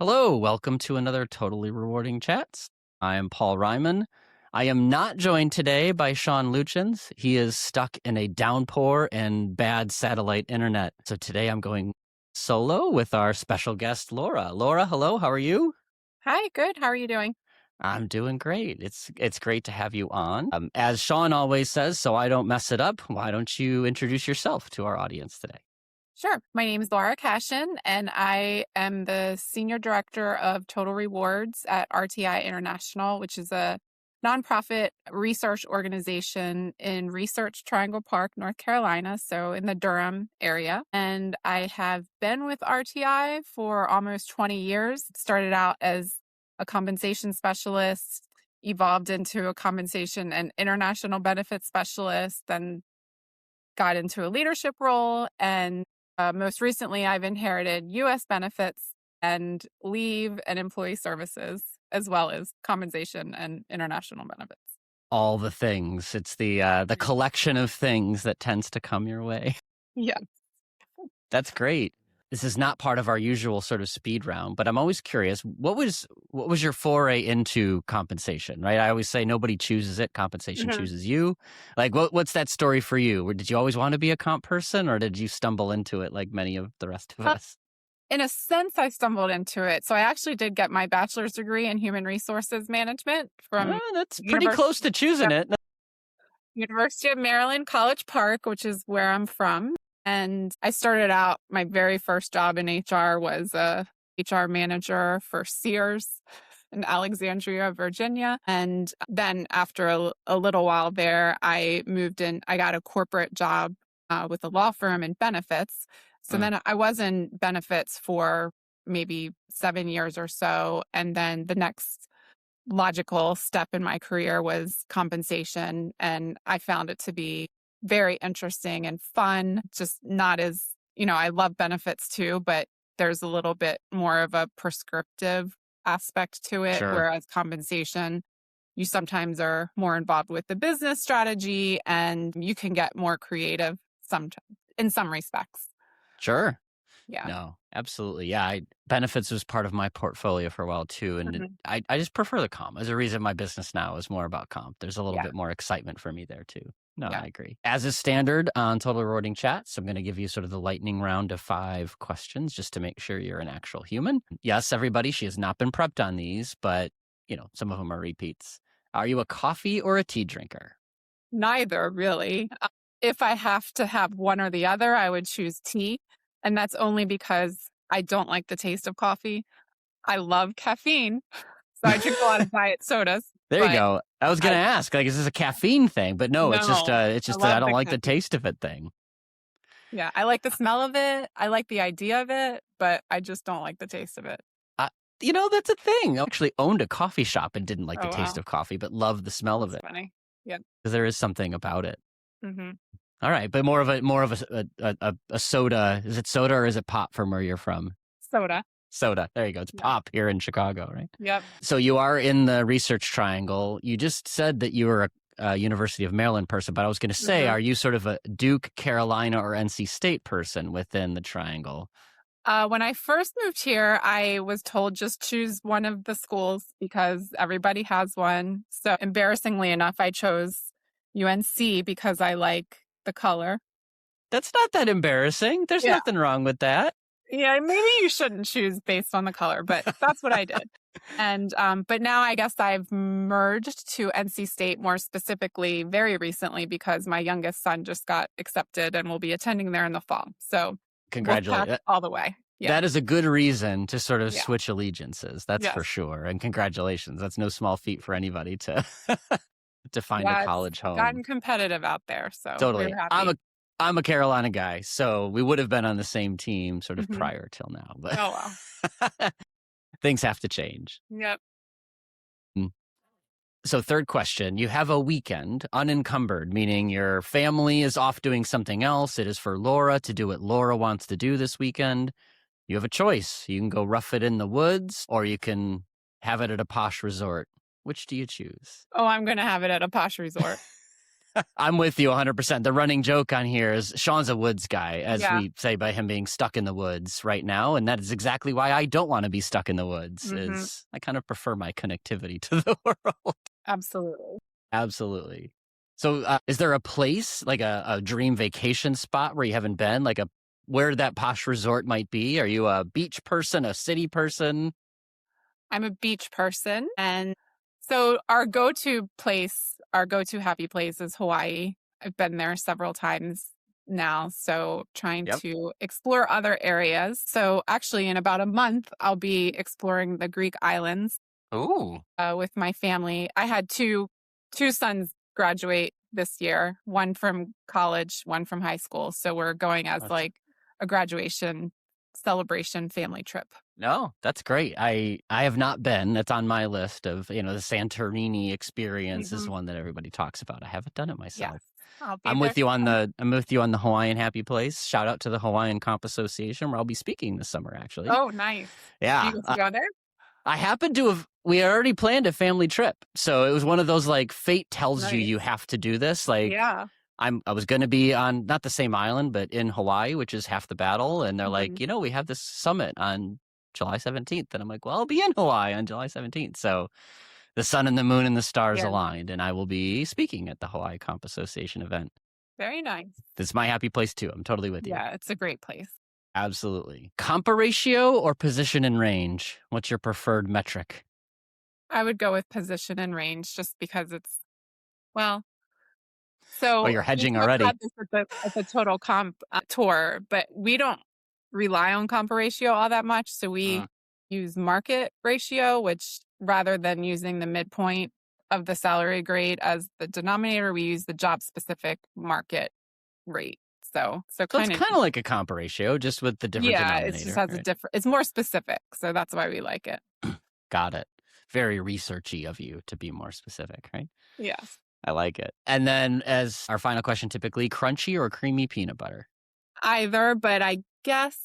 Hello, welcome to another Totally Rewarding Chats. I am Paul Ryman. I am not joined today by Sean Luchins. He is stuck in a downpour and bad satellite internet. So today I'm going solo with our special guest, Laura. Laura, hello, how are you? Hi, good. How are you doing? I'm doing great. It's great to have you on. As Sean always says, so I don't mess it up, why don't you introduce yourself to our audience today? Sure. My name is Laura Cashion, and I am the Senior Director of Total Rewards at RTI International, which is a nonprofit research organization in Research Triangle Park, North Carolina, so in the Durham area. And I have been with RTI for almost 20 years. Started out as a compensation specialist, evolved into a compensation and international benefits specialist, then got into a leadership role, and most recently, I've inherited U.S. benefits and leave and employee services, as well as compensation and international benefits. All the things. It's the collection of things that tends to come your way. Yeah. That's great. This is not part of our usual sort of speed round, but I'm always curious, what was your foray into compensation, right? I always say nobody chooses it, compensation chooses you. Like, what's that story for you? Or did you always want to be a comp person, or did you stumble into it like many of the rest of us? In a sense, I stumbled into it. So I actually did get my bachelor's degree in human resources management from That's pretty close to choosing it. University of Maryland, College Park, which is where I'm from. And I started out, my very first job in HR was a HR manager for Sears in Alexandria, Virginia. And then after a little while there, I moved in, I got a corporate job with a law firm in benefits. So then I was in benefits for maybe 7 years or so. And then the next logical step in my career was compensation. And I found it to be very interesting and fun, just not as, I love benefits too, but there's a little bit more of a prescriptive aspect to it, Sure. Whereas compensation, you sometimes are more involved with the business strategy and you can get more creative in some respects. Sure. Yeah. No, absolutely. Yeah, benefits was part of my portfolio for a while too, and I just prefer the comp. There's a reason my business now is more about comp. There's a little bit more excitement for me there too. No, I agree. As is standard on Total Rewarding Chats, I'm going to give you sort of the lightning round of 5 questions just to make sure you're an actual human. Yes, everybody, she has not been prepped on these, but some of them are repeats. Are you a coffee or a tea drinker? Neither, really. If I have to have one or the other, I would choose tea. And that's only because I don't like the taste of coffee. I love caffeine. So I drink a lot of diet sodas. There you go. I was going to ask, like, is this a caffeine thing? But no, it's just I don't like the taste of it thing. Yeah, I like the smell of it. I like the idea of it, but I just don't like the taste of it. That's a thing. I actually owned a coffee shop and didn't like the taste of coffee, but loved the smell of it. Funny. Yeah. Because there is something about it. Mm-hmm. All right, but more of a soda. Is it soda or is it pop from where you're from? Soda. Soda. There you go. It's pop here in Chicago, right? Yep. So you are in the Research Triangle. You just said that you were a University of Maryland person, but I was going to say, are you sort of a Duke, Carolina, or NC State person within the Triangle? When I first moved here, I was told just choose one of the schools because everybody has one. So embarrassingly enough, I chose UNC because I like the color. That's not that embarrassing. There's nothing wrong with that. Yeah, maybe you shouldn't choose based on the color, but that's what I did. And but now I guess I've merged to NC State more specifically very recently because my youngest son just got accepted and will be attending there in the fall. So congratulations all the way. Yeah. That is a good reason to sort of switch allegiances. That's for sure. And congratulations. That's no small feat for anybody to to find a college home. Gotten competitive out there. So totally. I'm a Carolina guy, so we would have been on the same team sort of prior till now. But things have to change. Yep. So 3rd question, you have a weekend unencumbered, meaning your family is off doing something else. It is for Laura to do what Laura wants to do this weekend. You have a choice. You can go rough it in the woods, or you can have it at a posh resort. Which do you choose? Oh, I'm going to have it at a posh resort. I'm with you 100%. The running joke on here is Sean's a woods guy, as Yeah. we say by him being stuck in the woods right now. And that is exactly why I don't want to be stuck in the woods, is I kind of prefer my connectivity to the world. Absolutely. Absolutely. So is there a place, like a dream vacation spot where you haven't been, like where that posh resort might be? Are you a beach person, a city person? I'm a beach person. And so our go-to happy place is Hawaii. I've been there several times now. So trying to explore other areas. So actually in about a month, I'll be exploring the Greek islands. Ooh. With my family. I had two sons graduate this year, one from college, one from high school. So we're going as like a graduation celebration family trip. No, that's great. I have not been. That's on my list of, the Santorini experience is one that everybody talks about. I haven't done it myself. Yes. I'm with you on the Hawaiian Happy Place. Shout out to the Hawaiian Comp Association, where I'll be speaking this summer, actually. Oh, nice. Yeah. Do you get to go there? I happened to have, we already planned a family trip. So it was one of those, like, fate tells you have to do this. Like, I was going to be on, not the same island, but in Hawaii, which is half the battle. And they're like, we have this summit on July 17th. And I'm like, well, I'll be in Hawaii on July 17th. So the sun and the moon and the stars aligned. And I will be speaking at the Hawaii Comp Association event. Very nice. This is my happy place, too. I'm totally with you. Yeah, it's a great place. Absolutely. Compa ratio or position and range? What's your preferred metric? I would go with position and range just because it's, so you're hedging already. Had this at the Total Comp tour, but we don't rely on compa ratio all that much. So we use market ratio, which rather than using the midpoint of the salary grade as the denominator, we use the job specific market rate. So it's kind of like a compa ratio, just with the different denominator. Yeah, it just has a different, it's more specific. So that's why we like it. Got it. Very researchy of you to be more specific, right? Yes. I like it. And then as our final question, typically crunchy or creamy peanut butter? Either, but I guess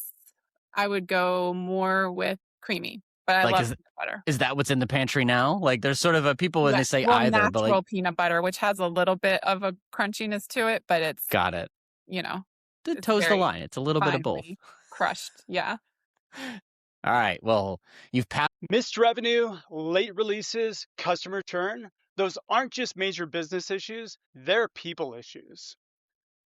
I would go more with creamy. But I love peanut butter. Is that what's in the pantry now? Like there's sort of people when they say either, natural but like peanut butter, which has a little bit of a crunchiness to it, but it's got it. It toes the line. It's a little bit of both. Crushed, yeah. All right. Well, you've passed. Missed revenue, late releases, customer churn. Those aren't just major business issues, they're people issues.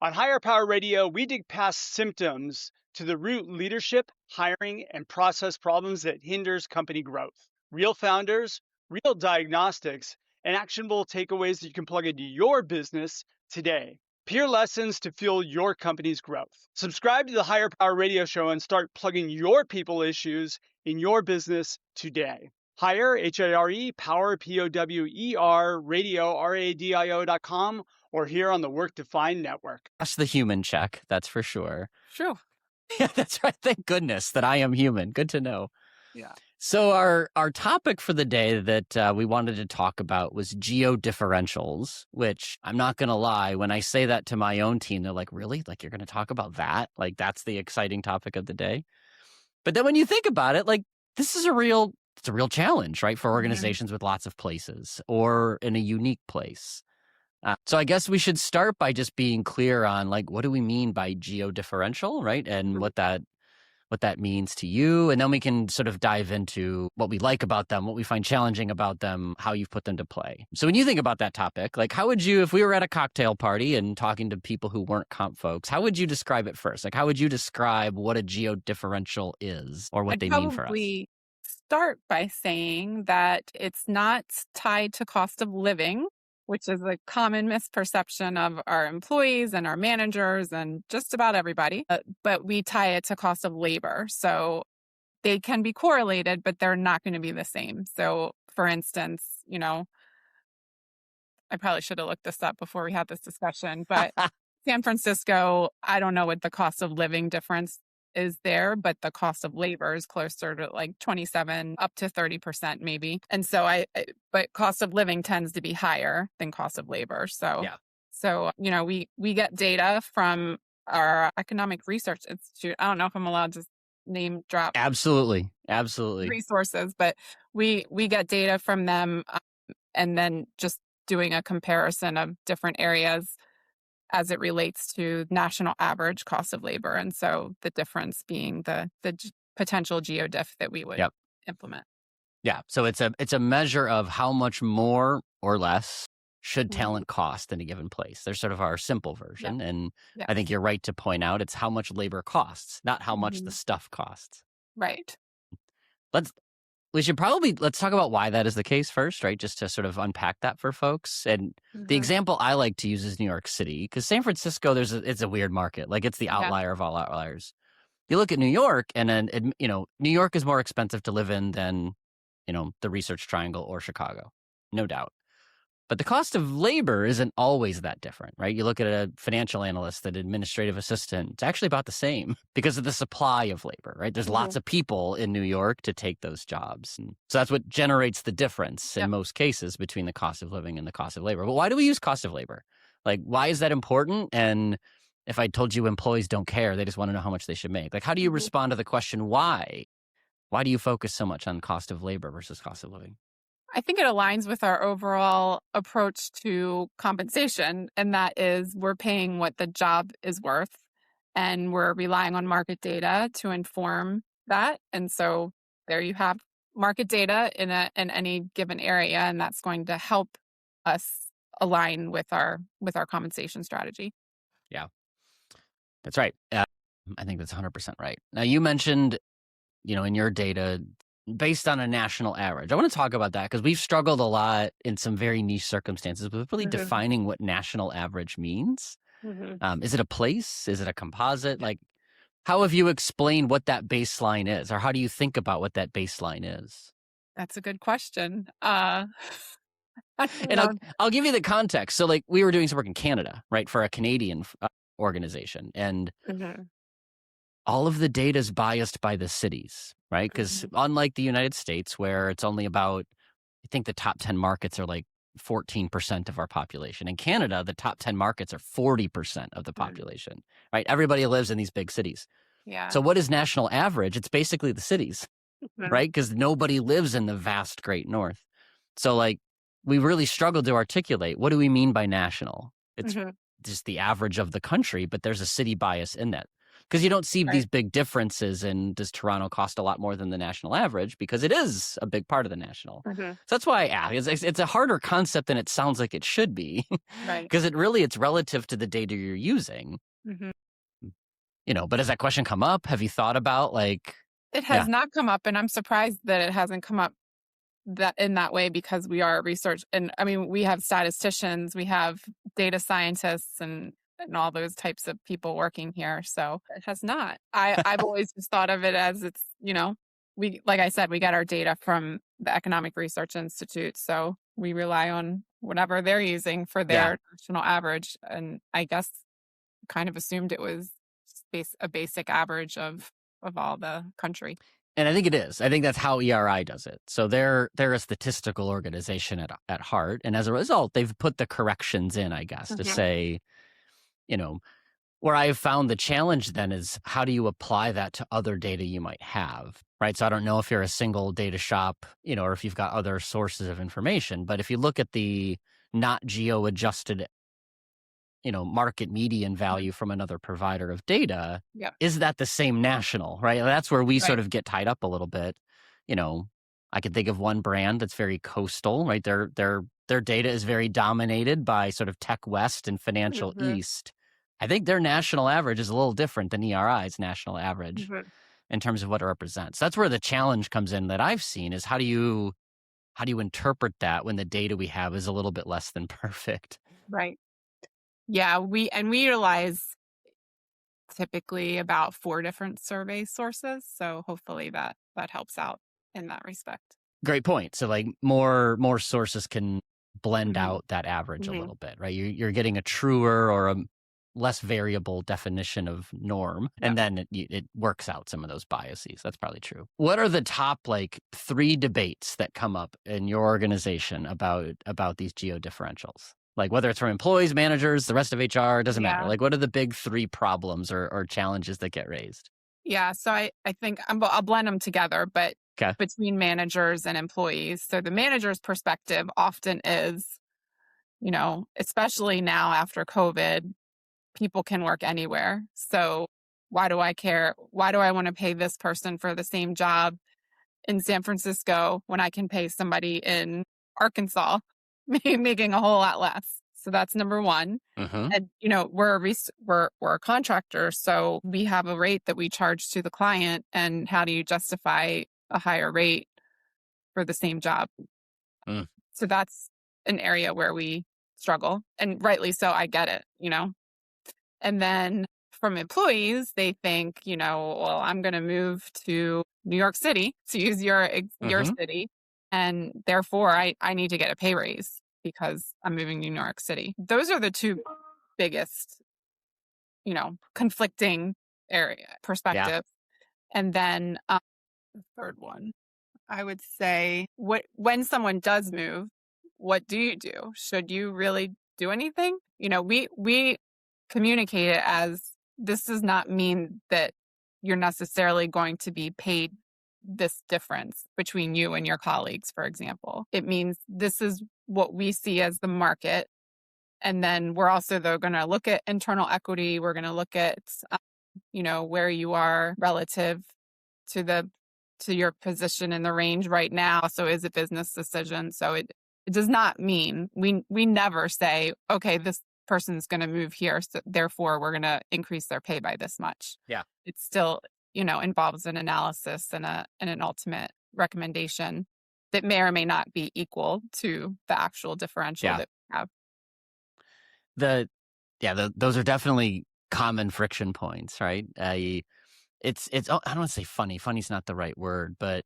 On Higher Power Radio, we dig past symptoms to the root leadership, hiring, and process problems that hinders company growth. Real founders, real diagnostics, and actionable takeaways that you can plug into your business today. Peer lessons to fuel your company's growth. Subscribe to the Higher Power Radio Show and start plugging your people issues in your business today. Higher, H-I-R-E, Power, P-O-W-E-R, radio, R-A-D-I-O.com, or here on the Work Defined Network. That's the human check, that's for sure. Sure. Yeah, that's right. Thank goodness that I am human. Good to know. Yeah. So our topic for the day that we wanted to talk about was geodifferentials, which I'm not going to lie, when I say that to my own team, they're like, really? Like, you're going to talk about that? Like, that's the exciting topic of the day? But then when you think about it, like, this is a real challenge, right? For organizations with lots of places or in a unique place. So I guess we should start by just being clear on, like, what do we mean by geodifferential, right? And what that means to you. And then we can sort of dive into what we like about them, what we find challenging about them, how you've put them to play. So when you think about that topic, like, how would you, if we were at a cocktail party and talking to people who weren't comp folks, how would you describe it first? Like, how would you describe what a geodifferential is or what they mean for us? I'd start by saying that it's not tied to cost of living, which is a common misperception of our employees and our managers and just about everybody. But we tie it to cost of labor. So they can be correlated, but they're not going to be the same. So for instance, I probably should have looked this up before we had this discussion, but San Francisco, I don't know what the cost of living difference is there, but the cost of labor is closer to like 27 up to 30% maybe. And so but cost of living tends to be higher than cost of labor. So, we get data from our Economic Research Institute. I don't know if I'm allowed to name drop. Absolutely. Resources, but we get data from them and then just doing a comparison of different areas as it relates to national average cost of labor. And so the difference being the potential geodiff that we would implement. Yeah. So it's a measure of how much more or less should Mm-hmm. talent cost in a given place. There's sort of our simple version. Yep. And Yes. I think you're right to point out it's how much labor costs, not how much the stuff costs. Right. Let's talk about why that is the case first, right? Just to sort of unpack that for folks. And the example I like to use is New York City, because San Francisco, it's a weird market. Like, it's the outlier of all outliers. You look at New York, and then, New York is more expensive to live in than, the Research Triangle or Chicago, no doubt. But the cost of labor isn't always that different, right? You look at a financial analyst, an administrative assistant, it's actually about the same because of the supply of labor, right? There's lots of people in New York to take those jobs. And so that's what generates the difference in most cases between the cost of living and the cost of labor. But why do we use cost of labor? Like, why is that important? And if I told you employees don't care, they just want to know how much they should make. Like, how do you respond to the question, why? Why do you focus so much on cost of labor versus cost of living? I think it aligns with our overall approach to compensation, and that is we're paying what the job is worth, and we're relying on market data to inform that. And so there you have market data in any given area, and that's going to help us align with our compensation strategy. Yeah, that's right. I think that's 100% right. Now, you mentioned, in your data, based on a national average. I want to talk about that because we've struggled a lot in some very niche circumstances with really defining what national average means. Is it a place? Is it a composite? Like, how have you explained what that baseline is, or how do you think about what that baseline is? That's a good question. And I'll give you the context. So, like, we were doing some work in Canada, right, for a Canadian organization, and all of the data is biased by the cities, right? Because unlike the United States, where it's only about, I think the top 10 markets are like 14% of our population. In Canada, the top 10 markets are 40% of the population, right? Everybody lives in these big cities. Yeah. So what is national average? It's basically the cities, right? Because nobody lives in the vast Great North. So, like, we really struggled to articulate, what do we mean by national? It's just the average of the country, but there's a city bias in that. Because you don't see these big differences in, does Toronto cost a lot more than the national average? Because it is a big part of the national. So that's why I ask. It's a harder concept than it sounds like it should be. Because it's relative to the data you're using. But has that question come up? Have you thought about, like... It has not come up, and I'm surprised that it hasn't come up in that way, because we are research. And I mean, we have statisticians, we have data scientists, and all those types of people working here. So it has not. I've always just thought of it as it's, like I said, we get our data from the Economic Research Institute. So we rely on whatever they're using for their national average. And I guess kind of assumed it was a basic average of all the country. And I think it is. I think that's how ERI does it. So they're a statistical organization at heart. And as a result, they've put the corrections in, I guess, to say, where I've found the challenge then is, how do you apply that to other data you might have, right? So I don't know if you're a single data shop, or if you've got other sources of information. But if you look at the not geo-adjusted, market median value from another provider of data, is that the same national, right? That's where we sort of get tied up a little bit. I could think of one brand that's very coastal, right? Their data is very dominated by sort of Tech West and Financial East. I think their national average is a little different than ERI's national average in terms of what it represents. That's where the challenge comes in that I've seen, is how do you interpret that when the data we have is a little bit less than perfect? Right. Yeah, we utilize typically about 4 different survey sources. So hopefully that helps out in that respect. Great point. So, like, more sources can blend out that average a little bit, right? You're getting a truer or a less variable definition of norm, and then it works out some of those biases. That's probably true. What are the top, like, 3 debates that come up in your organization about these geo differentials? Like, whether it's from employees, managers, the rest of HR, doesn't matter. Like, what are the big 3 problems or challenges that get raised? Yeah, so I think I'll blend them together, but between managers and employees. So the manager's perspective often is, especially now after COVID, people can work anywhere. So why do I care? Why do I want to pay this person for the same job in San Francisco when I can pay somebody in Arkansas making a whole lot less? So that's number one. Mm-hmm. And we're a contractor, so we have a rate that we charge to the client. And how do you justify a higher rate for the same job? So that's an area where we struggle, and rightly so. I get it, And then from employees, they think, well, I'm going to move to New York City, to use your city, and therefore I need to get a pay raise because I'm moving to New York City. Those are the two biggest, conflicting perspectives. Yeah. And then the third one, I would say, when someone does move, what do you do? Should you really do anything? We communicate it as, this does not mean that you're necessarily going to be paid this difference between you and your colleagues, for example. It means this is what we see as the market. And then we're also, though, going to look at internal equity. We're going to look at, where you are relative to your position in the range right now. So is a business decision. So it does not mean, we never say, okay, this person's going to move here, so therefore we're going to increase their pay by this much. Yeah. It still, involves an analysis and an ultimate recommendation that may or may not be equal to the actual differential that we have. Those are definitely common friction points, right? It's I don't want to say funny. Funny's not the right word, but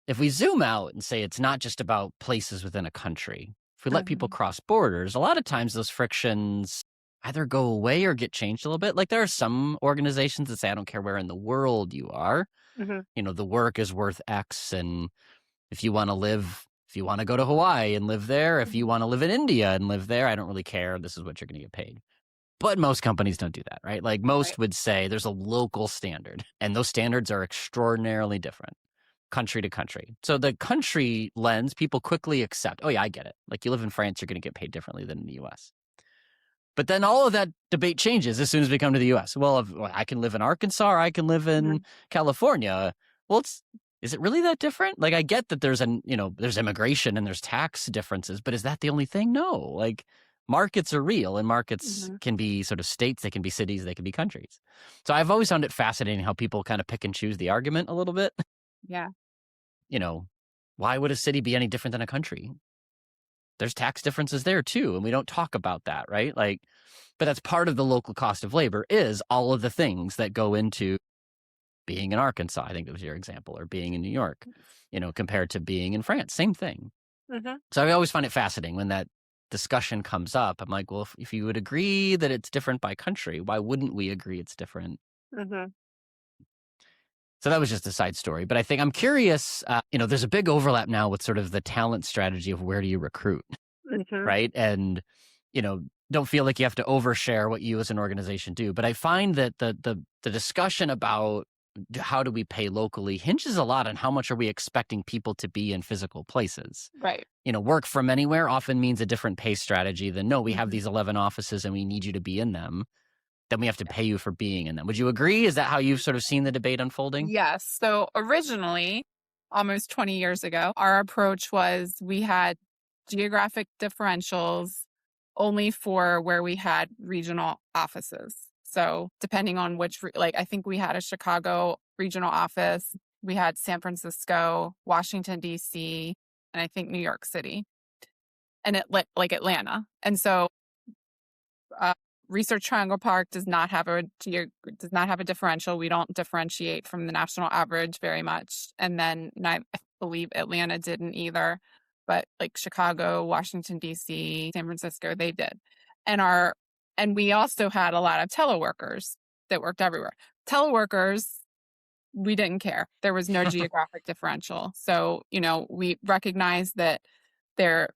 if we zoom out and say it's not just about places within a country, if we let people cross borders, a lot of times those frictions either go away or get changed a little bit. Like there are some organizations that say, I don't care where in the world you are, the work is worth X. And if you want to go to Hawaii and live there, if you want to live in India and live there, I don't really care. This is what you're going to get paid. But most companies don't do that, right? Like most would say there's a local standard, and those standards are extraordinarily different country to country. So the country lens, people quickly accept, oh yeah, I get it. Like you live in France, you're going to get paid differently than in the US. But then all of that debate changes as soon as we come to the US. Well, I can live in Arkansas or I can live in California. Well, is it really that different? Like I get that there's there's immigration and there's tax differences, but is that the only thing? No. Like markets are real, and markets can be sort of states, they can be cities, they can be countries. So I've always found it fascinating how people kind of pick and choose the argument a little bit. Yeah. Why would a city be any different than a country? There's tax differences there too, and we don't talk about that, right? Like, but that's part of the local cost of labor, is all of the things that go into being in Arkansas, I think that was your example, or being in New York, compared to being in France, same thing. So I always find it fascinating when that discussion comes up. I'm like, well, if you would agree that it's different by country, why wouldn't we agree it's different? So that was just a side story. But I think I'm curious, there's a big overlap now with sort of the talent strategy of where do you recruit, right? And, don't feel like you have to overshare what you as an organization do. But I find that the discussion about how do we pay locally hinges a lot on how much are we expecting people to be in physical places. Right. Work from anywhere often means a different pay strategy than, no, we have these 11 offices and we need you to be in them. Then we have to pay you for being in them. Would you agree? Is that how you've sort of seen the debate unfolding? Yes. So originally, almost 20 years ago, our approach was we had geographic differentials only for where we had regional offices. So depending on which, I think we had a Chicago regional office, we had San Francisco, Washington, D.C., and I think New York City, and like Atlanta. And so Research Triangle Park does not have a differential. We don't differentiate from the national average very much. And then I believe Atlanta didn't either, but like Chicago, Washington, D.C., San Francisco, they did. And we also had a lot of teleworkers that worked everywhere. Teleworkers, we didn't care. There was no geographic differential. So, we recognize that they're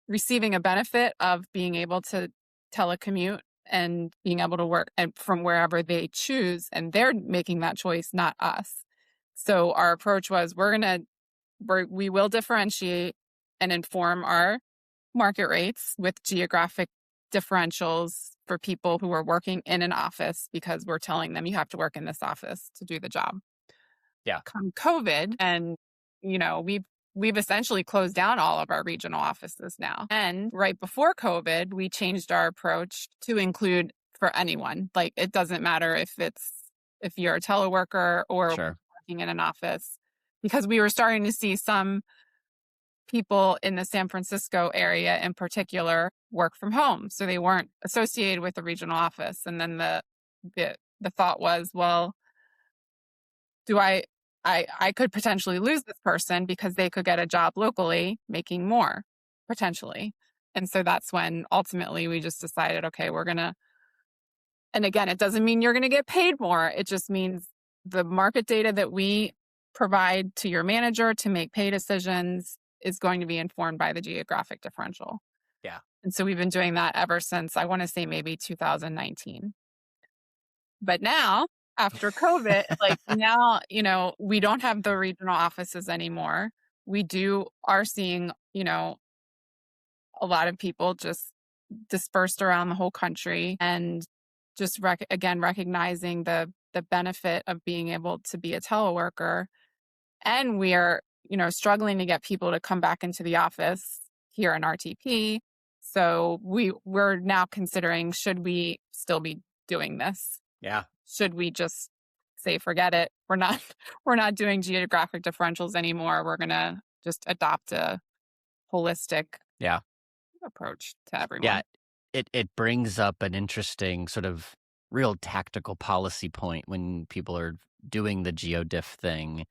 receiving a benefit of being able to telecommute and being able to work from wherever they choose, and they're making that choice, not us. So our approach was we will differentiate and inform our market rates with geographic differentials for people who are working in an office because we're telling them you have to work in this office to do the job. Yeah. Come COVID, and we've essentially closed down all of our regional offices now. And right before COVID, we changed our approach to include for anyone. Like, it doesn't matter if you're a teleworker or working in an office, because we were starting to see some people in the San Francisco area in particular work from home. So they weren't associated with the regional office. And then the thought was, well, I could potentially lose this person because they could get a job locally making more, potentially. And so that's when ultimately we just decided, okay, and again, it doesn't mean you're going to get paid more. It just means the market data that we provide to your manager to make pay decisions is going to be informed by the geographic differential. Yeah. And so we've been doing that ever since, I want to say maybe 2019. But now, after COVID, now, we don't have the regional offices anymore. We are seeing, a lot of people just dispersed around the whole country, and just recognizing the benefit of being able to be a teleworker. And we are, struggling to get people to come back into the office here in RTP. So we're now considering, should we still be doing this? Yeah. Should we just say, forget it? We're not doing geographic differentials anymore. We're going to just adopt a holistic approach to everyone. Yeah. It brings up an interesting sort of real tactical policy point when people are doing the geodiff thing.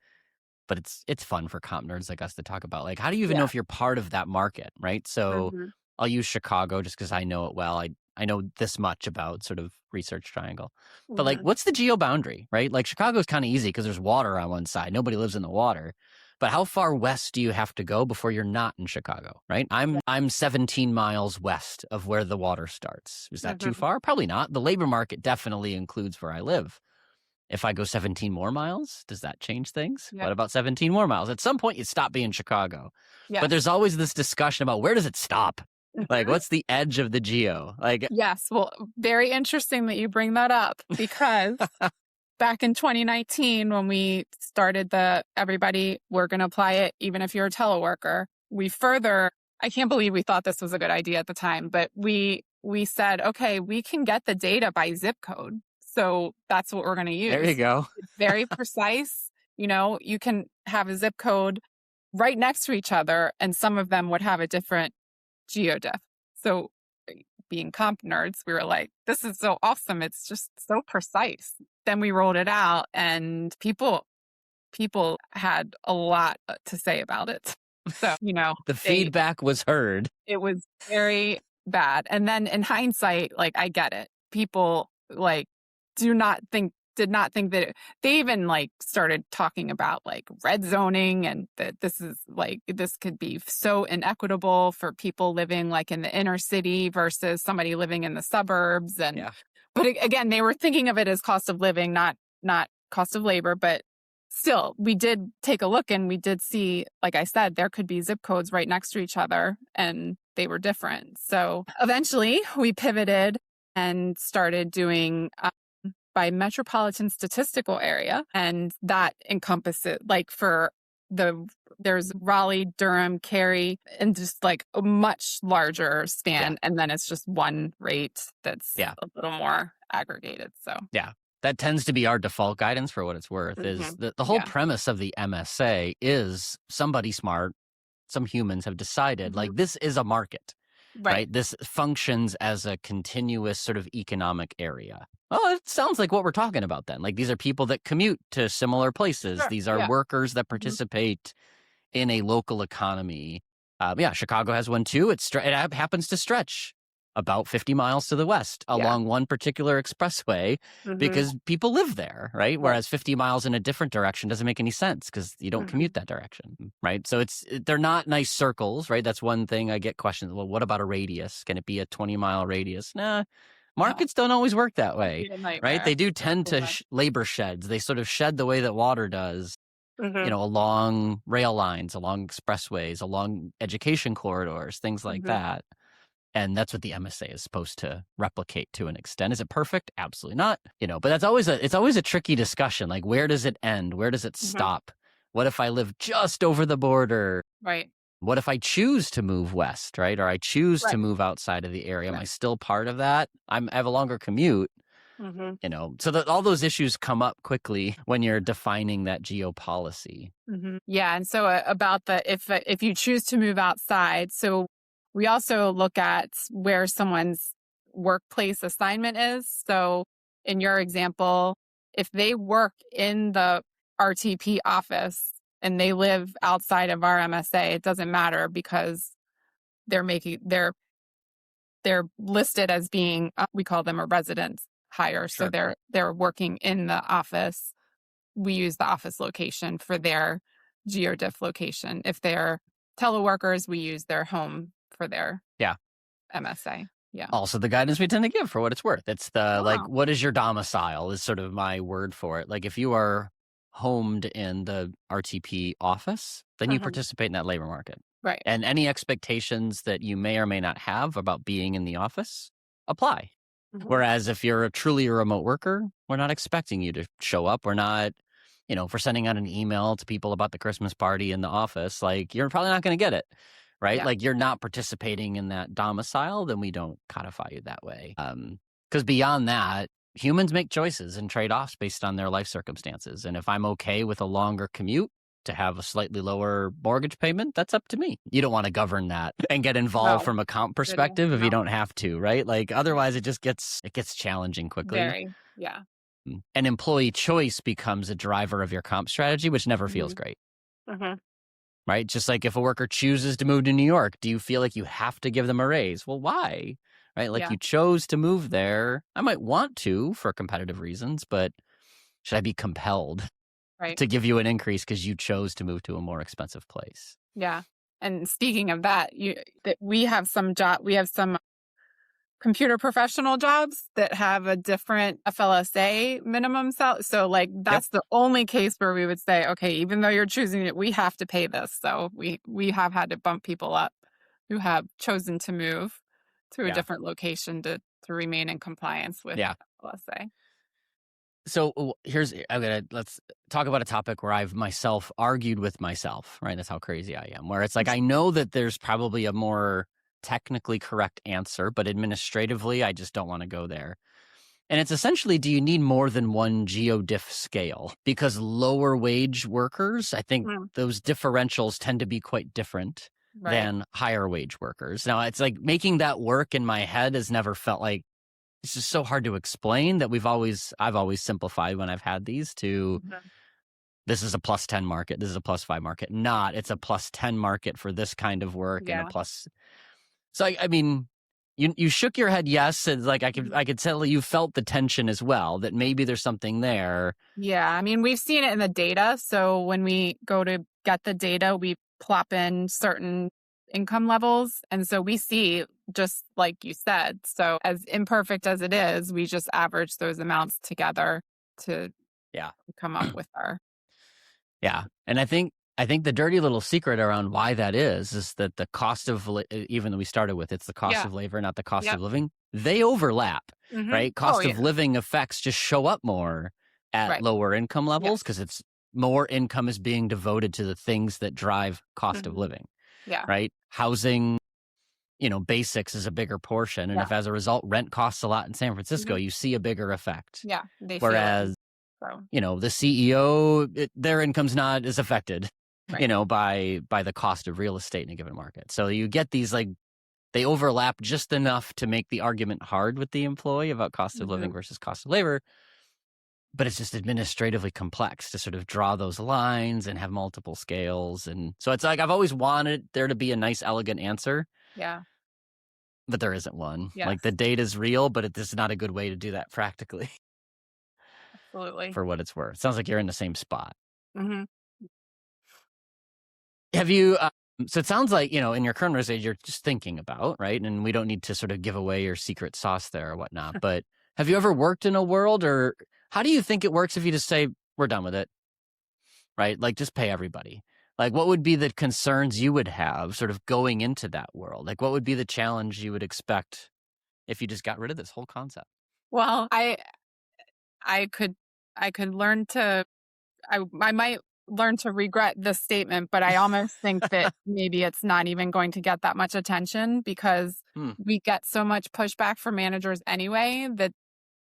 But it's fun for comp nerds like us to talk about. Like, how do you even know if you're part of that market, right? So I'll use Chicago just because I know it well. I know this much about sort of Research Triangle. But like, what's the geo boundary, right? Like, Chicago's kind of easy because there's water on one side. Nobody lives in the water. But how far west do you have to go before you're not in Chicago, right? I'm 17 miles west of where the water starts. Is that too far? Probably not. The labor market definitely includes where I live. If I go 17 more miles, does that change things? What about 17 more miles? At some point, you stop being Chicago. But there's always this discussion about, where does it stop? Like, what's the edge of the geo? Like, yes. Well, very interesting that you bring that up, because back in 2019, when we started we're going to apply it even if you're a teleworker, I can't believe we thought this was a good idea at the time, but we said, okay, we can get the data by zip code. So that's what we're going to use. There you go. It's very precise. You can have a zip code right next to each other, and some of them would have a different geodiff. So being comp nerds, we were like, this is so awesome. It's just so precise. Then we rolled it out, and people had a lot to say about it. So, the feedback was heard. It was very bad. And then in hindsight, I get it. People did not think that they even started talking about red zoning, and that this could be so inequitable for people living in the inner city versus somebody living in the suburbs. And but again, they were thinking of it as cost of living, not cost of labor. But still, we did take a look, and we did see, like I said, there could be zip codes right next to each other, and they were different. So eventually we pivoted and started doing by metropolitan statistical area. And that encompasses there's Raleigh, Durham, Cary, and just a much larger span. Yeah. And then it's just one rate that's a little more aggregated. So that tends to be our default guidance for what it's worth. Is the whole premise of the MSA is somebody smart, some humans have decided this is a market. Right. This functions as a continuous sort of economic area. Oh, it sounds like what we're talking about then. These are people that commute to similar places. Sure. These are workers that participate in a local economy. Chicago has one too. It happens to stretch about 50 miles to the west along one particular expressway because people live there, right? Whereas 50 miles in a different direction doesn't make any sense because you don't commute that direction, right? So they're not nice circles, right? That's one thing I get questions. Well, what about a radius? Can it be a 20-mile radius? Nah, markets don't always work that way, right? They do tend to labor sheds. They sort of shed the way that water does. along rail lines, along expressways, along education corridors, things like that. And that's what the MSA is supposed to replicate to an extent. Is it perfect? Absolutely not. But that's it's always a tricky discussion. Like, where does it end? Where does it stop? What if I live just over the border? Right. What if I choose to move west, right? Or I choose to move outside of the area? Am I still part of that? I have a longer commute. So that all those issues come up quickly when you're defining that geopolicy. Yeah. And so about if you choose to move outside, so we also look at where someone's workplace assignment is. So in your example, if they work in the RTP office and they live outside of our MSA, it doesn't matter because they're listed as being, we call them a resident hire. Sure. So they're working in the office. We use the office location for their GeoDiff location. If they're teleworkers, we use their home for their MSA. Yeah. Also the guidance we tend to give for what it's worth. It's the what is your domicile is sort of my word for it. Like if you are homed in the RTP office, then you participate in that labor market. Right. And any expectations that you may or may not have about being in the office apply. Whereas if you're truly a remote worker, we're not expecting you to show up. We're not, if we're sending out an email to people about the Christmas party in the office, like you're probably not going to get it, right? Yeah. Like you're not participating in that domicile, then we don't codify you that way. Because beyond that, humans make choices and trade-offs based on their life circumstances. And if I'm okay with a longer commute to have a slightly lower mortgage payment, that's up to me. You don't want to govern that and get involved from a comp perspective if you don't have to, right? Like otherwise it gets challenging quickly. Very, yeah. And employee choice becomes a driver of your comp strategy, which never feels great. Right? Just like if a worker chooses to move to New York, do you feel like you have to give them a raise? Well, why? Right? Like you chose to move there. I might want to for competitive reasons, but should I be compelled to give you an increase because you chose to move to a more expensive place? Yeah. And speaking of that, we have some computer professional jobs that have a different FLSA minimum salary. So like that's the only case where we would say, okay, even though you're choosing it, we have to pay this. So we have had to bump people up who have chosen to move to a different location to remain in compliance with FLSA. So let's talk about a topic where I've myself argued with myself, right? That's how crazy I am, where it's like, I know that there's probably a more technically correct answer, but administratively, I just don't want to go there. And it's essentially, do you need more than one GeoDiff scale? Because lower wage workers, I think those differentials tend to be quite different than higher wage workers. Now, it's like making that work in my head has never felt like, it's just so hard to explain that I've always simplified when I've had these to this is a plus 10 market, this is a plus 5 market. It's a plus 10 market for this kind of work and a plus. So I mean, you shook your head yes, and like I could tell you felt the tension as well, that maybe there's something there. Yeah, I mean, we've seen it in the data. So when we go to get the data, we plop in certain income levels. And so we see, just like you said, so as imperfect as it is, we just average those amounts together to come up with our. Yeah. And I think the dirty little secret around why that is that the cost of, even though we started with, it's the cost of labor, not the cost of living, they overlap, right? Cost of living effects just show up more at lower income levels because it's more income is being devoted to the things that drive cost of living. Yeah. Right. Housing, basics is a bigger portion. And if as a result, rent costs a lot in San Francisco, you see a bigger effect. Yeah. Whereas, the CEO, their income's not as affected, by the cost of real estate in a given market. So you get these, like, they overlap just enough to make the argument hard with the employee about cost of living versus cost of labor. But it's just administratively complex to sort of draw those lines and have multiple scales. And so it's like, I've always wanted there to be a nice, elegant answer. Yeah. But there isn't one. Yes. Like the data is real, but this is not a good way to do that practically. Absolutely. For what it's worth. Sounds like you're in the same spot. Have you, so it sounds like, in your current resume, you're just thinking about, right? And we don't need to sort of give away your secret sauce there or whatnot. But have you ever worked in a world, or how do you think it works if you just say, we're done with it? right? Like just pay everybody. Like what would be the concerns you would have sort of going into that world? Like what would be the challenge you would expect if you just got rid of this whole concept? Well, I could learn to I might learn to regret this statement, but I almost think that maybe it's not even going to get that much attention because we get so much pushback from managers anyway that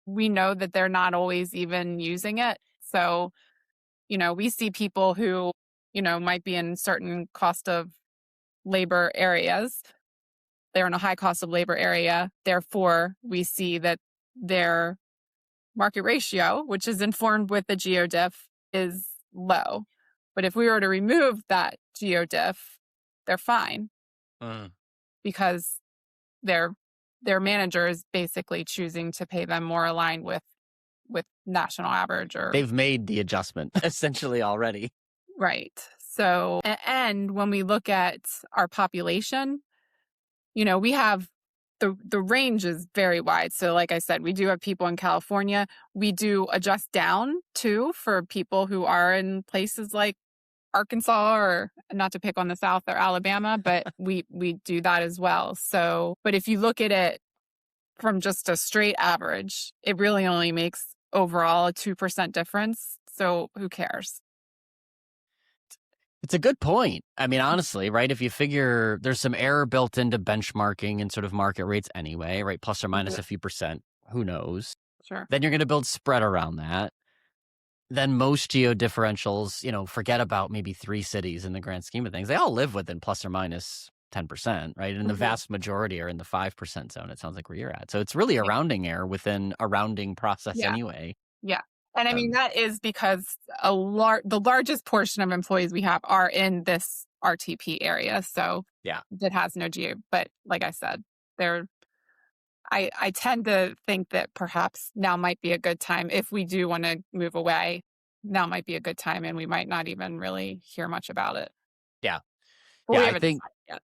we know that they're not always even using it. So, we see people who, might be in certain cost of labor areas. They're in a high cost of labor area. Therefore, we see that their market ratio, which is informed with the geodiff, is low. But if we were to remove that geodiff, they're fine because their manager is basically choosing to pay them more aligned with national average. Or they've made the adjustment essentially already. Right. So, and when we look at our population, we have the range is very wide. So like I said, we do have people in California. We do adjust down too for people who are in places like Arkansas, or not to pick on the South, or Alabama, but we do that as well. So, but if you look at it from just a straight average, it really only makes overall a 2% difference. So who cares? It's a good point. I mean, honestly, right? If you figure there's some error built into benchmarking and sort of market rates anyway, right? Plus or minus a few percent, who knows? Sure. Then you're going to build spread around that. Then most geo differentials, forget about maybe 3 cities in the grand scheme of things. They all live within plus or minus 10%, right? And the vast majority are in the 5% zone. It sounds like where you're at. So it's really a rounding error within a rounding process anyway. Yeah. And I mean, that is because the largest portion of employees we have are in this RTP area. So that has no geo. But like I said, I tend to think that perhaps now might be a good time if we do want to move away. Now might be a good time, and we might not even really hear much about it. Yeah. But we haven't decided yet.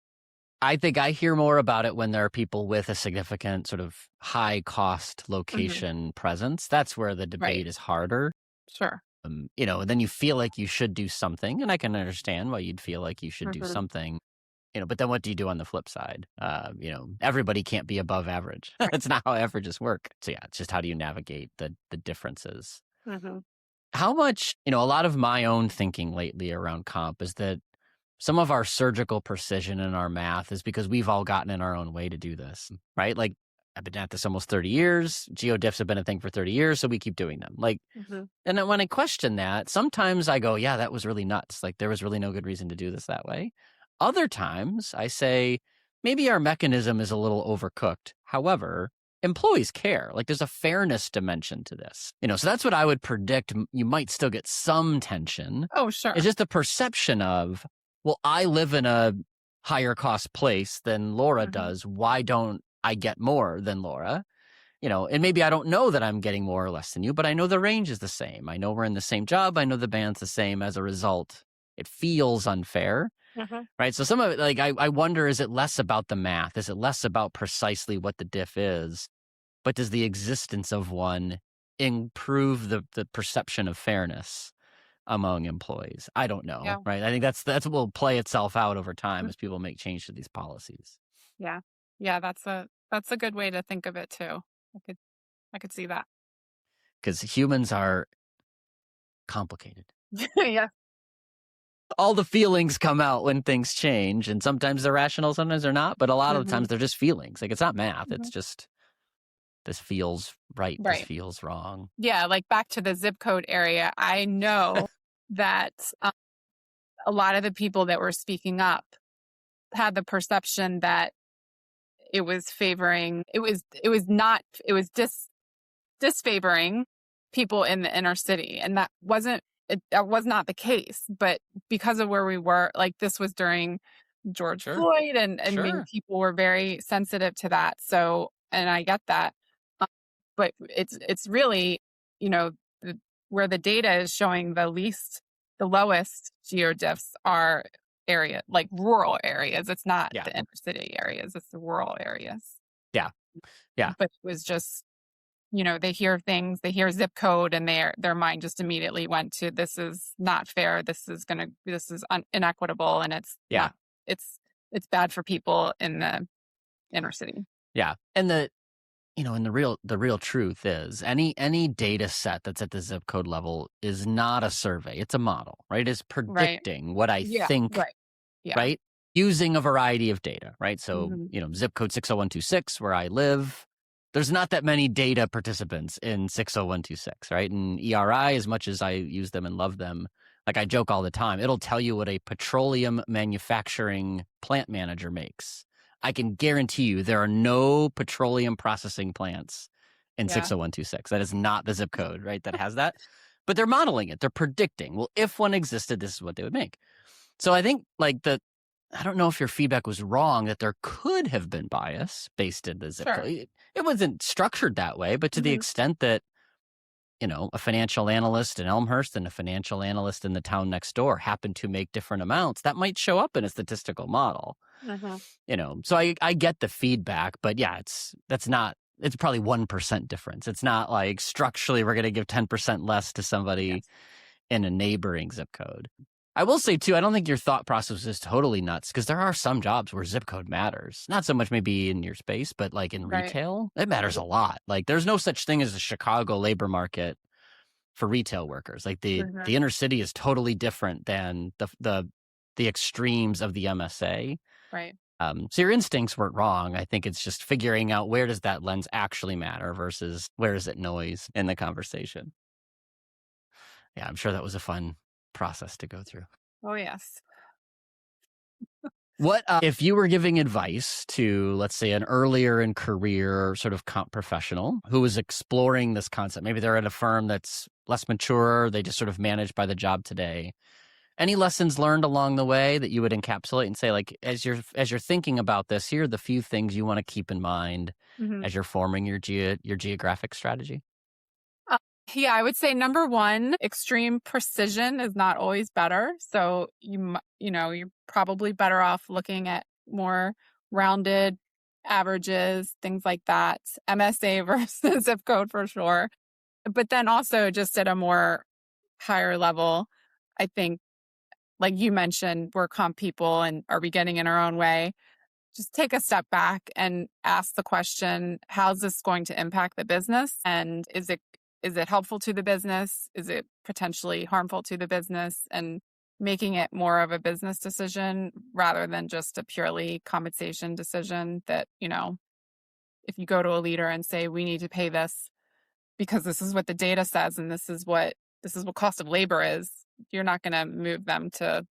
I think I hear more about it when there are people with a significant sort of high cost location presence. That's where the debate is harder. Sure. And then you feel like you should do something, and I can understand why you'd feel like you should do something. But then what do you do on the flip side? Everybody can't be above average. That's not how averages work. So yeah, it's just how do you navigate the differences? How much, a lot of my own thinking lately around comp is that some of our surgical precision in our math is because we've all gotten in our own way to do this, right? Like I've been at this almost 30 years. Geodiffs have been a thing for 30 years, so we keep doing them. Like, and then when I question that, sometimes I go, yeah, that was really nuts. Like there was really no good reason to do this that way. Other times I say, maybe our mechanism is a little overcooked. However, employees care. Like there's a fairness dimension to this. So that's what I would predict. You might still get some tension. Oh, sure. It's just the perception of, well, I live in a higher cost place than Laura does. Why don't I get more than Laura? And maybe I don't know that I'm getting more or less than you, but I know the range is the same. I know we're in the same job. I know the band's the same. As a result, it feels unfair. Right. So some of it, like, I wonder, is it less about the math? Is it less about precisely what the diff is? But does the existence of one improve the perception of fairness among employees? I don't know. Right. I think that's what will play itself out over time as people make change to these policies. Yeah. Yeah. That's a good way to think of it too. I could see that. Because humans are complicated. Yeah. All the feelings come out when things change, and sometimes they're rational, sometimes they're not, but a lot of the times they're just feelings. Like it's not math. It's just, this feels right. This feels wrong. Yeah. Like back to the zip code area. I know that a lot of the people that were speaking up had the perception that it was disfavoring people in the inner city. And that was not the case. But because of where we were, like this was during George Floyd, and maybe people were very sensitive to that. So, and I get that. But it's really, where the data is showing the lowest geodiffs are like rural areas. It's not the inner city areas. It's the rural areas. Yeah. Yeah. But it was just they hear things, they hear zip code, and their mind just immediately went to, this is not fair, this is inequitable, and it's not, it's bad for people in the inner city. Yeah. And and the real truth is any data set that's at the zip code level is not a survey. It's a model, right? It's predicting what I think, right? Using a variety of data, right? So, zip code 60126, where I live, there's not that many data participants in 60126, right? And ERI, as much as I use them and love them, like I joke all the time, it'll tell you what a petroleum manufacturing plant manager makes. I can guarantee you there are no petroleum processing plants in 60126. That is not the zip code, right? That has that. But they're modeling it. They're predicting, well, if one existed, this is what they would make. So I think I don't know if your feedback was wrong, that there could have been bias based in the zip code. It wasn't structured that way, but to the extent that, a financial analyst in Elmhurst and a financial analyst in the town next door happen to make different amounts, that might show up in a statistical model. So I get the feedback, but it's probably 1% difference. It's not like structurally we're going to give 10% less to somebody in a neighboring zip code. I will say, too, I don't think your thought process is totally nuts, because there are some jobs where zip code matters. Not so much maybe in your space, but like in retail, it matters a lot. Like there's no such thing as a Chicago labor market for retail workers. Like the inner city is totally different than the extremes of the MSA. Right. So your instincts weren't wrong. I think it's just figuring out, where does that lens actually matter versus where is it noise in the conversation. Yeah, I'm sure that was a fun process to go through. Oh, yes. What if you were giving advice to, let's say, an earlier in career sort of comp professional who was exploring this concept? Maybe they're at a firm that's less mature, they just sort of managed by the job today. Any lessons learned along the way that you would encapsulate and say, like, as you're thinking about this, here are the few things you want to keep in mind as you're forming your geographic strategy? Yeah, I would say number one, extreme precision is not always better. So you're probably better off looking at more rounded averages, things like that. MSA versus zip code for sure. But then also just at a more higher level, I think, like you mentioned, we're comp people, and are we getting in our own way? Just take a step back and ask the question, how's this going to impact the business? And is it helpful to the business? Is it potentially harmful to the business? And making it more of a business decision rather than just a purely compensation decision that, if you go to a leader and say, we need to pay this because this is what the data says and this is what cost of labor is, you're not going to move them to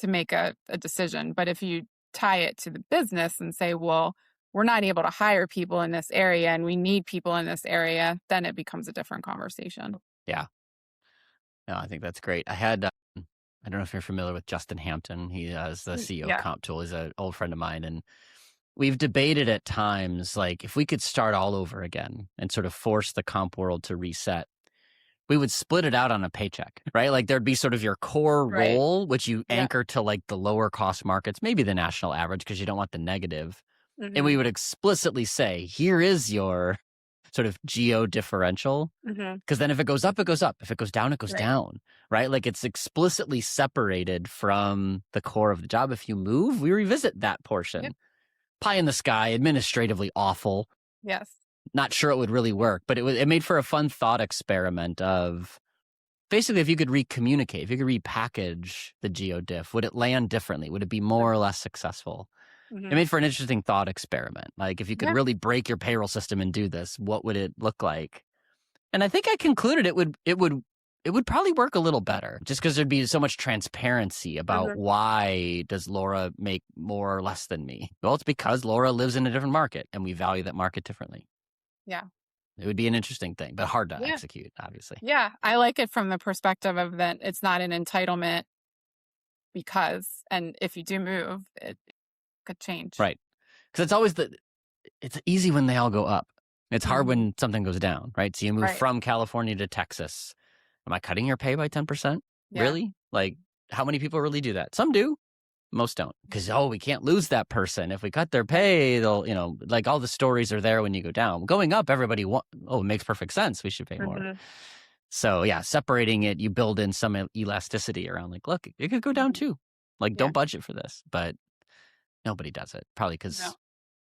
make a decision. But if you tie it to the business and say, well, we're not able to hire people in this area and we need people in this area, then it becomes a different conversation. Yeah. No, I think that's great. I had, I don't know if you're familiar with Justin Hampton. He is the CEO of Comp Tool. He's an old friend of mine. And we've debated at times, like, if we could start all over again and sort of force the comp world to reset, we would split it out on a paycheck, right? Like there'd be sort of your core role, which you anchor to like the lower cost markets, maybe the national average, because you don't want the negative. And we would explicitly say, here is your sort of geo differential. Because then if it goes up, it goes up. If it goes down, it goes down, right? Like it's explicitly separated from the core of the job. If you move, we revisit that portion. Pie in the sky, administratively awful. Yes. Not sure it would really work, but it made for a fun thought experiment of basically, if you could recommunicate, if you could repackage the geo diff, would it land differently? Would it be more or less successful? It made for an interesting thought experiment. Like if you could really break your payroll system and do this, what would it look like? And I think I concluded it would probably work a little better, just because there'd be so much transparency about why does Laura make more or less than me? Well, it's because Laura lives in a different market and we value that market differently. Yeah. It would be an interesting thing, but hard to execute, obviously. Yeah. I like it from the perspective of that it's not an entitlement and if you do move, it could change. Right. Because it's always it's easy when they all go up. It's hard when something goes down, right? So you move from California to Texas. Am I cutting your pay by 10%? Really? Like, how many people really do that? Some do. Most don't, because we can't lose that person. If we cut their pay, they'll, like all the stories are there when you go down. Going up, everybody it makes perfect sense. We should pay more. So yeah, separating it, you build in some elasticity around like, look, it could go down too. Like, don't budget for this, but nobody does it, probably because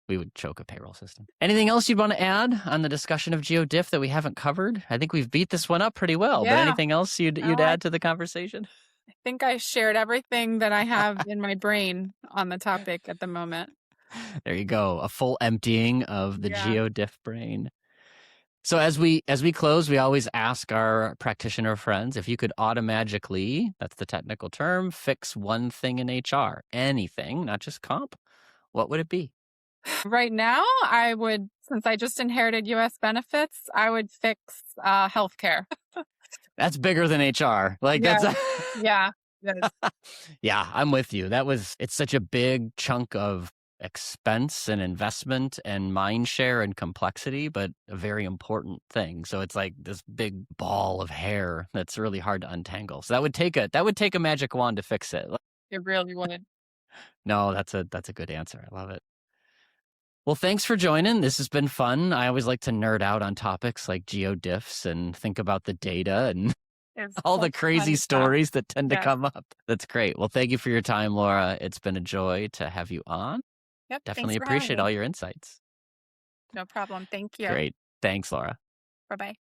we would choke a payroll system. Anything else you'd want to add on the discussion of GeoDiff that we haven't covered? I think we've beat this one up pretty well, but anything else you'd add to the conversation? I think I shared everything that I have in my brain on the topic at the moment. There you go. A full emptying of the GeoDiff brain. So as we close, we always ask our practitioner friends, if you could automagically, that's the technical term, fix one thing in HR, anything, not just comp, what would it be? Right now, I would, since I just inherited U.S. benefits, I would fix healthcare. That's bigger than HR. Like that's yeah. Yeah, I'm with you. It's such a big chunk of expense and investment and mind share and complexity, but a very important thing. So it's like this big ball of hair that's really hard to untangle. So that would take a magic wand to fix it. It really would. No, that's a good answer. I love it. Well, thanks for joining. This has been fun. I always like to nerd out on topics like GeoDiffs and think about the data and all the crazy stories that tend to come up. That's great. Well, thank you for your time, Laura. It's been a joy to have you on. Yep, definitely appreciate all your insights. No problem. Thank you. Great. Thanks, Laura. Bye-bye.